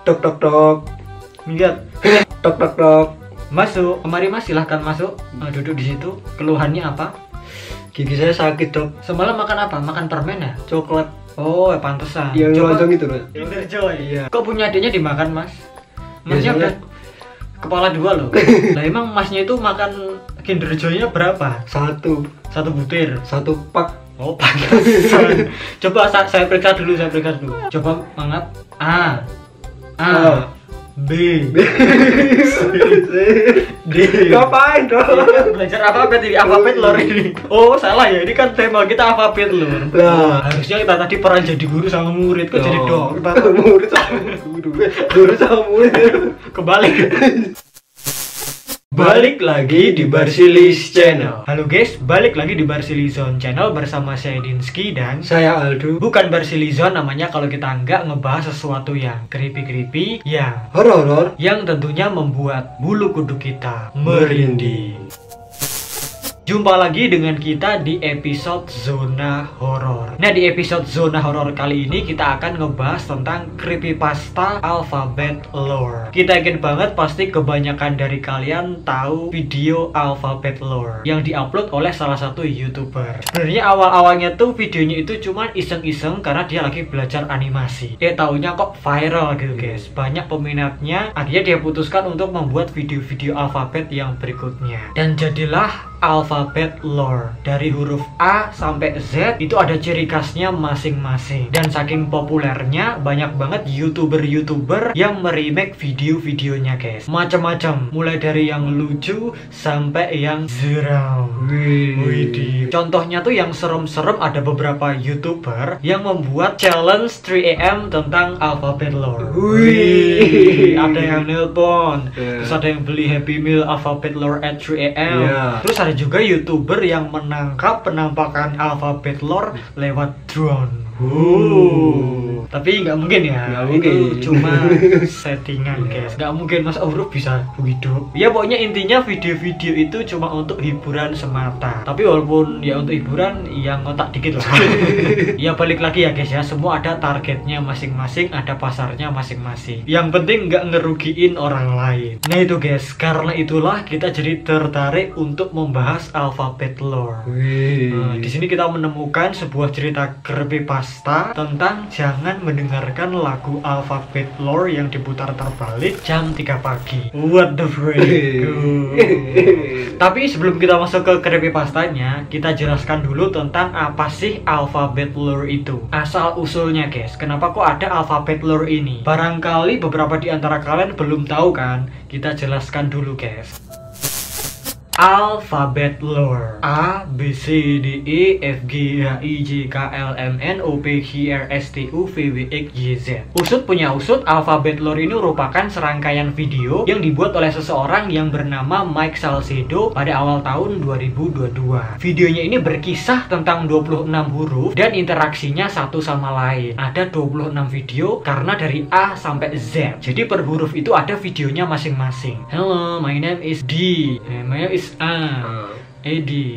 Tok tok tok. Lihat. Tok tok tok. Masuk. Mari Mas, silahkan masuk. Duduk di situ. Keluhannya apa? Gigi saya sakit, Dok. Semalam makan apa? Makan permen ya? Coklat Oh, pantesan. yang Coba- lonjong itu, Mas. Kinder Joy. Iya. Kok punya adiknya dimakan, Mas? Masnya Biasanya- udah kepala dua loh. Lah emang Masnya itu makan Kinder Joy-nya berapa? Satu Butir. pak. Oh, pantesan. Coba saya periksa dulu. Coba mangap. A. B. D. Ngapain, Dok? Ini kan belajar alfabet ini, alfabet lor ini. Oh, salah ya. Ini kan tema kita alfabet lor. Lah. Harusnya kita tadi pernah jadi guru sama murid, kok jadi dong. Murid sama guru sama murid. Kebalik. Balik lagi di Barsilis Channel. Halo guys, balik lagi di Barsilizon Channel bersama saya Dinsky dan Saya Aldo. bukan Barsilizon namanya kalau kita nggak ngebahas sesuatu yang creepy, yang Horor. tentunya membuat bulu kuduk kita merinding. Jumpa lagi dengan kita di episode Zona Horor. Nah, di episode Zona Horor kali ini kita akan ngebahas tentang creepypasta alphabet lore. Kita yakin banget pasti kebanyakan dari kalian tahu video alphabet lore yang diupload oleh salah satu YouTuber. Sebenarnya awal-awalnya tuh videonya itu cuman iseng-iseng karena dia lagi belajar animasi. Taunya kok viral gitu guys. Banyak peminatnya, akhirnya dia putuskan untuk membuat video-video alfabet yang berikutnya. Dan jadilah alphabet lore. Dari huruf A sampai Z itu ada ciri khasnya masing-masing. Dan saking populernya banyak banget YouTuber yang meremake video-videonya guys. Macam-macam, mulai dari yang lucu sampai yang seram. Widih. Contohnya tuh yang serem-serem ada beberapa YouTuber yang membuat challenge 3 AM tentang alphabet lore. Wih. Ada yang nelpon, Yeah. terus ada yang beli Happy Meal alphabet lore at 3 AM. Yeah. Terus ada juga YouTuber yang menangkap penampakan alphabet lore lewat drone. Tapi nggak mungkin ya, Nggak mungkin. itu cuma settingan guys. Nggak mungkin Mas Auruf bisa hidup. Ya pokoknya intinya video-video itu cuma untuk hiburan semata. Tapi walaupun ya untuk hiburan, ya ngotak dikit lah. Ya balik lagi ya guys ya, semua ada targetnya masing-masing, ada pasarnya masing-masing. Yang penting nggak ngerugiin orang lain. Nah itu guys, karena itulah kita jadi tertarik untuk membahas alphabet lore. Nah, di sini kita menemukan sebuah cerita creepypasta tentang jangan mendengarkan lagu alphabet lore yang diputar terbalik jam 3 pagi. What the freak? Tapi sebelum kita masuk ke creepypastanya, kita jelaskan dulu tentang apa sih alphabet lore itu. Asal usulnya guys, kenapa kok ada alphabet lore ini? Barangkali beberapa di antara kalian belum tahu kan? Kita jelaskan dulu guys. Alphabet lore: A B C D E F G H I J K L M N O P Q R S T U V W X Y Z. Usut punya usut, alphabet lore ini merupakan serangkaian video yang dibuat oleh seseorang yang bernama Mike Salcedo pada awal tahun 2022. Videonya ini berkisah tentang 26 huruf dan interaksinya satu sama lain. Ada 26 video karena dari A sampai Z. Jadi per huruf itu ada videonya masing-masing. Hello, my name is D. My name is Edi.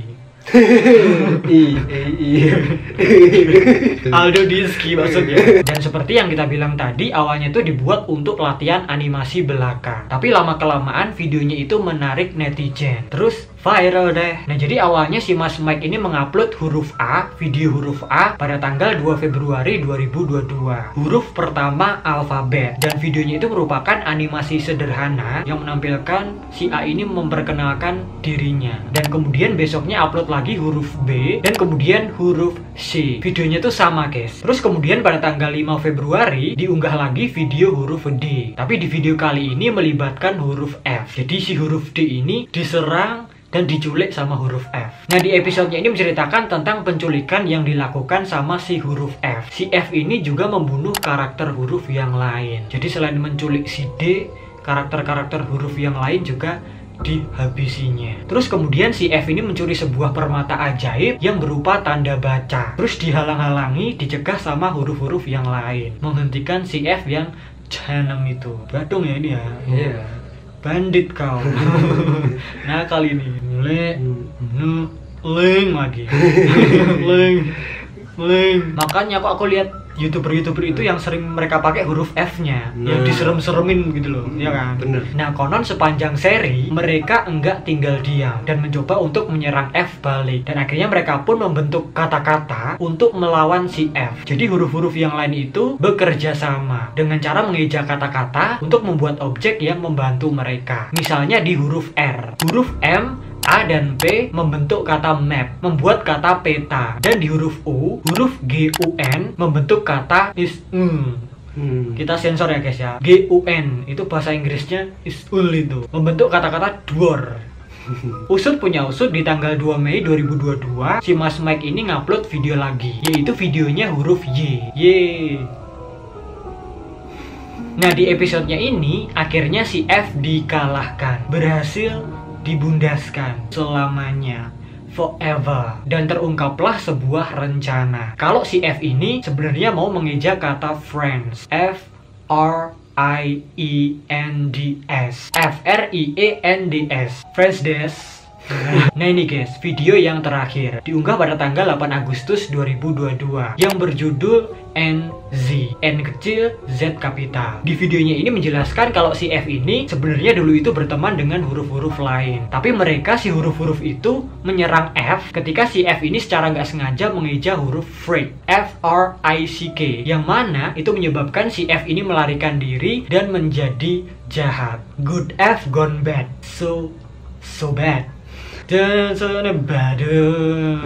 Aldo Dinsky maksudnya. Dan seperti yang kita bilang tadi, awalnya itu dibuat untuk latihan animasi belaka. Tapi lama kelamaan videonya itu menarik netizen. Terus viral deh. Nah jadi awalnya si Mas Mike ini mengupload huruf A, video huruf A pada tanggal 2 Februari 2022. Huruf pertama alfabet. Dan videonya itu merupakan animasi sederhana yang menampilkan si A ini memperkenalkan dirinya. Dan kemudian besoknya upload lagi huruf B dan kemudian huruf C. Videonya tuh sama guys. Terus kemudian pada tanggal 5 Februari diunggah lagi video huruf D. Tapi di video kali ini melibatkan huruf F. Jadi si huruf D ini diserang dan diculik sama huruf F. Nah di episodenya ini menceritakan tentang penculikan yang dilakukan sama si huruf F. Si F ini juga membunuh karakter huruf yang lain. Jadi selain menculik si D, karakter-karakter huruf yang lain juga dihabisinya. Terus kemudian si F ini mencuri sebuah permata ajaib yang berupa tanda baca. Terus dihalang-halangi, dicegah sama huruf-huruf yang lain, menghentikan si F yang jahanam itu. Badung ya ini ya. Iya. Bandit kau. Nah kali ini leng lagi. Leng. Makanya kok aku lihat YouTuber itu yang sering mereka pakai huruf F-nya, yang Nah. diserem-seremin gitu loh, ya kan? Bener. Nah, konon sepanjang seri mereka enggak tinggal diam dan mencoba untuk menyerang F balik. Dan akhirnya mereka pun membentuk kata-kata untuk melawan si F. Jadi huruf-huruf yang lain itu bekerja sama dengan cara mengeja kata-kata untuk membuat objek yang membantu mereka. Misalnya di huruf R, huruf M, A dan P membentuk kata map, membuat kata peta. Dan di huruf U, huruf G, U, N membentuk kata is. Kita sensor ya guys ya. G, U, N itu bahasa Inggrisnya is ul, itu membentuk kata-kata door. Usut punya usut, di tanggal 2 Mei 2022 si Mas Mike ini ngupload video lagi, yaitu videonya huruf Y. Nah, di episodenya ini akhirnya si F dikalahkan, berhasil dibundaskan selamanya, forever. Dan terungkaplah sebuah rencana kalau si F ini sebenarnya mau mengeja kata friends, F-R-I-E-N-D-S, F-R-I-E-N-D-S, friends des. Nah ini guys, video yang terakhir diunggah pada tanggal 8 Agustus 2022 yang berjudul NZ, N kecil, Z kapital. Di videonya ini menjelaskan kalau si F ini sebenarnya dulu itu berteman dengan huruf-huruf lain, tapi mereka si huruf-huruf itu menyerang F ketika si F ini secara nggak sengaja mengeja huruf freak, F-R-I-C-K, yang mana itu menyebabkan si F ini melarikan diri dan menjadi jahat. Good F gone bad, so bad. Dan sana badu.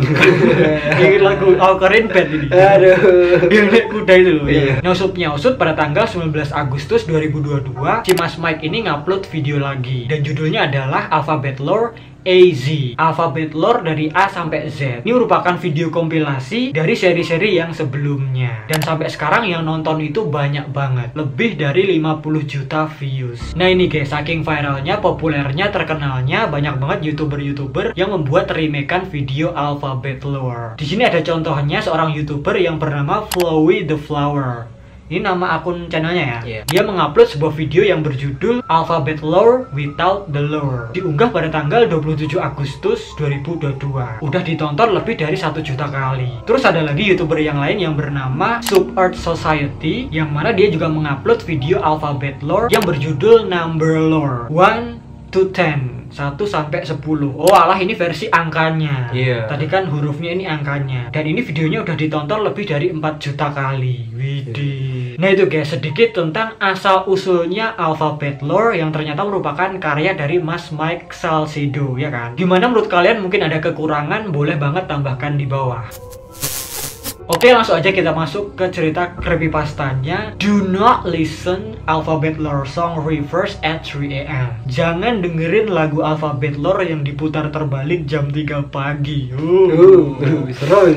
Ini lagu Korean band ini. Aduh. Yang naik kuda itu loh. Iya. Nah, usut pada tanggal 19 Agustus 2022 si Mas Mike ini ngupload video lagi dan judulnya adalah Alphabet Lore AZ, alfabet lore dari A sampai Z. Ini merupakan video kompilasi dari seri-seri yang sebelumnya. Dan sampai sekarang yang nonton itu banyak banget, lebih dari 50 juta views. Nah ini guys, saking viralnya, populernya, terkenalnya, banyak banget YouTuber-YouTuber yang membuat remakean video alfabet lore. Di sini ada contohnya seorang YouTuber yang bernama Flowey the Flower. Ini nama akun channelnya ya. Dia mengupload sebuah video yang berjudul Alphabet Lore Without the Lore. Diunggah pada tanggal 27 Agustus 2022. Udah ditonton lebih dari 1 juta kali. Terus ada lagi YouTuber yang lain yang bernama Sub Earth Society, yang mana dia juga mengupload video Alphabet Lore yang berjudul Number Lore 1 to 10, 1 sampai 10. Oh alah, ini versi angkanya. Tadi kan hurufnya, ini angkanya. Dan ini videonya udah ditonton lebih dari 4 juta kali. Widih. Nah itu guys, sedikit tentang asal-usulnya Alphabet Lore yang ternyata merupakan karya dari Mas Mike Salcedo, ya kan? Gimana menurut kalian? Mungkin ada kekurangan, boleh banget tambahkan di bawah. Oke, langsung aja kita masuk ke cerita creepypastanya. Do not listen Alphabet Lore song reverse at 3 AM. Jangan dengerin lagu Alphabet Lore yang diputar terbalik jam 3 pagi. Seru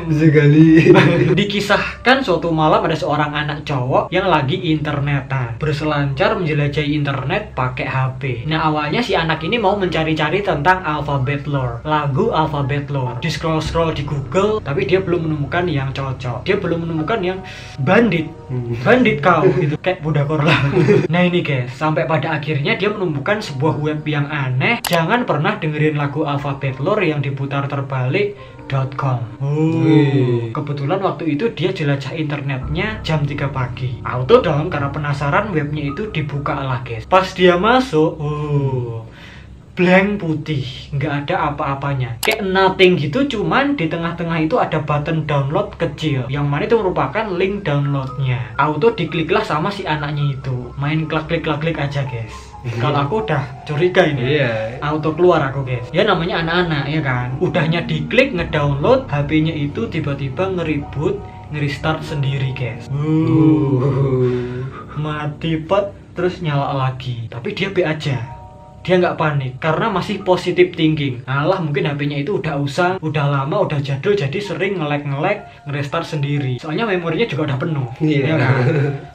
sekali. Dikisahkan suatu malam ada seorang anak cowok yang lagi internetan, berselancar menjelajahi internet pakai HP. Nah awalnya si anak ini mau mencari-cari tentang Alphabet Lore, lagu Alphabet Lore. Di scroll-scroll di Google, tapi dia belum menemukan yang cocok. Dia belum menemukan yang bandit kau gitu, kayak budak lah. Nah ini guys, sampai pada akhirnya dia menemukan sebuah web yang aneh. Jangan pernah dengerin lagu Alphabet Lore yang diputar terbalik.com. Kebetulan waktu itu dia jelajah internetnya jam 3 pagi. Auto dong, karena penasaran, webnya itu dibuka lah guys. Pas dia masuk, blank putih, nggak ada apa-apanya, kayak nothing gitu. Cuman di tengah-tengah itu ada button download kecil, yang mana itu merupakan link downloadnya. Auto dikliklah sama si anaknya itu, main klik aja guys. Kalau aku udah curiga ini, auto keluar aku guys. Ya namanya anak-anak ya kan. Udahnya diklik ngedownload, HP-nya itu tiba-tiba ngeribut, nge-restart sendiri guys. Mati pot, terus nyala lagi. Tapi dia B aja. Dia nggak panik karena masih positive thinking. Alah, mungkin HP-nya itu udah usang, udah lama, udah jadul, jadi sering nge-lag, nge-restart sendiri. Soalnya memorinya juga udah penuh. Ya kan?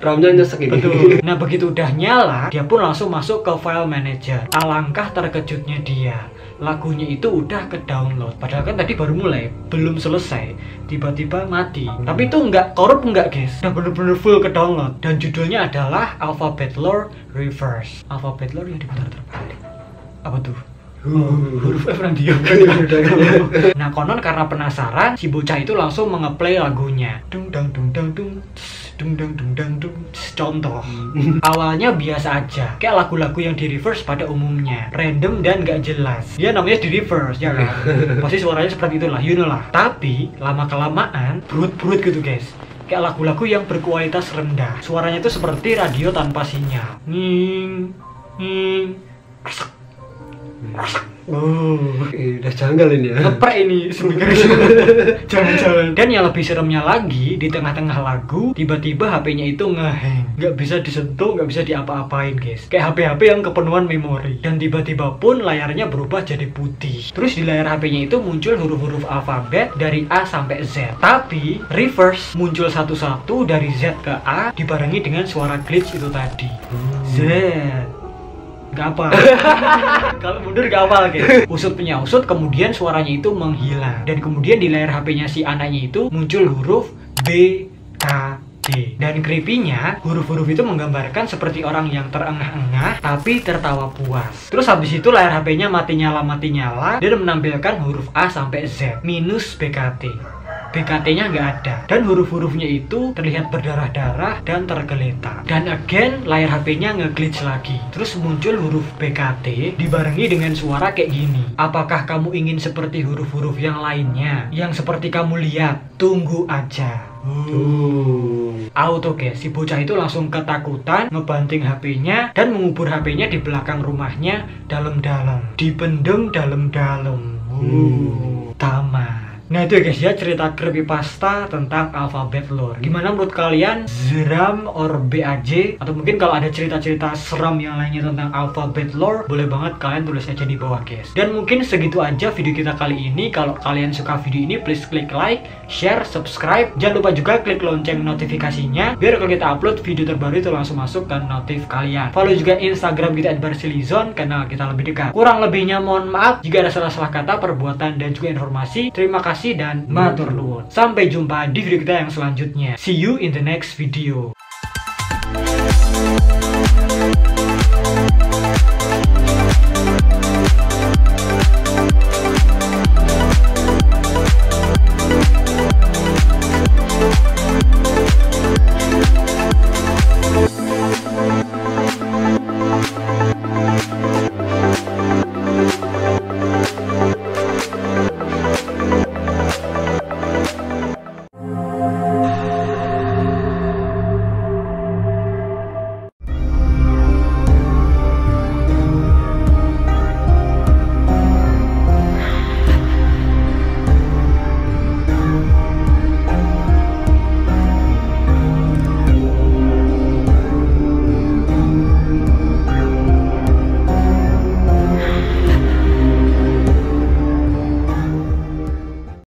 RAM-nya nyesek ini. Betul. Nah begitu udah nyala, dia pun langsung masuk ke file manager. Alangkah terkejutnya dia, lagunya itu udah ke-download. Padahal kan tadi baru mulai, belum selesai, tiba-tiba mati. Tapi itu nggak korup, nggak guys, udah bener-bener full ke-download. Dan judulnya adalah Alphabet Lore Reverse, Alphabet Lore yang diputar terbalik. Apa tuh? Huruf F nanti ya. Nah, konon karena penasaran, si bocah itu langsung mengeplay lagunya. Dung dang dung dang dung, dung dang dung dang dung. Contoh, awalnya biasa aja, kayak lagu-lagu yang di reverse pada umumnya, random dan gak jelas. Dia namanya di reverse, ya kan? Pasti suaranya seperti itulah, you know lah. Tapi lama kelamaan, brut-brut gitu guys. Kayak lagu-lagu yang berkualitas rendah. Suaranya itu seperti radio tanpa sinyal. Nging, nging, udah janggal ini ya. Ngeprak ini speaker. Jangan-jangan. Dan yang lebih seremnya lagi, di tengah-tengah lagu tiba-tiba HP-nya itu ngehang, nggak bisa disentuh, nggak bisa diapa-apain guys, kayak HP-HP yang kepenuhan memori. Dan tiba-tiba pun layarnya berubah jadi putih. Terus di layar HP-nya itu muncul huruf-huruf alfabet dari A sampai Z, tapi reverse muncul satu-satu dari Z ke A dibarengi dengan suara glitch itu tadi. Z gak apa. Kalau mundur gak apa guys. Usut punya usut, kemudian suaranya itu menghilang. Dan kemudian di layar HP-nya si anaknya itu muncul huruf B, K, D. Dan creepy-nya, huruf-huruf itu menggambarkan seperti orang yang terengah-engah tapi tertawa puas. Terus habis itu layar HP-nya mati nyala dan menampilkan huruf A sampai Z minus BKT. BKT-nya nggak ada, dan huruf-hurufnya itu terlihat berdarah-darah dan tergeletak. Dan again, layar HP-nya nge-glitch lagi. Terus muncul huruf BKT dibarengi dengan suara kayak gini. Apakah kamu ingin seperti huruf-huruf yang lainnya? Yang seperti kamu lihat, tunggu aja. Auto guys, si bocah itu langsung ketakutan, ngebanting HP-nya dan mengubur HP-nya di belakang rumahnya dalam-dalam, dipendem dalam-dalam. Tamat. Nah itu ya guys ya, cerita creepypasta tentang alfabet lore. Gimana menurut kalian? Seram or BAJ? Atau mungkin kalau ada cerita-cerita seram yang lainnya tentang alfabet lore, boleh banget kalian tulis aja di bawah guys. Dan mungkin segitu aja video kita kali ini. Kalau kalian suka video ini, please klik like, share, subscribe. Jangan lupa juga klik lonceng notifikasinya, biar kalau kita upload video terbaru itu langsung masuk ke notif kalian. Follow juga Instagram kita @barsilizon, karena kita lebih dekat. Kurang lebihnya mohon maaf jika ada salah-salah kata, perbuatan, dan juga informasi. Terima kasih dan matur nuwun. Sampai jumpa di video kita yang selanjutnya. See you in the next video.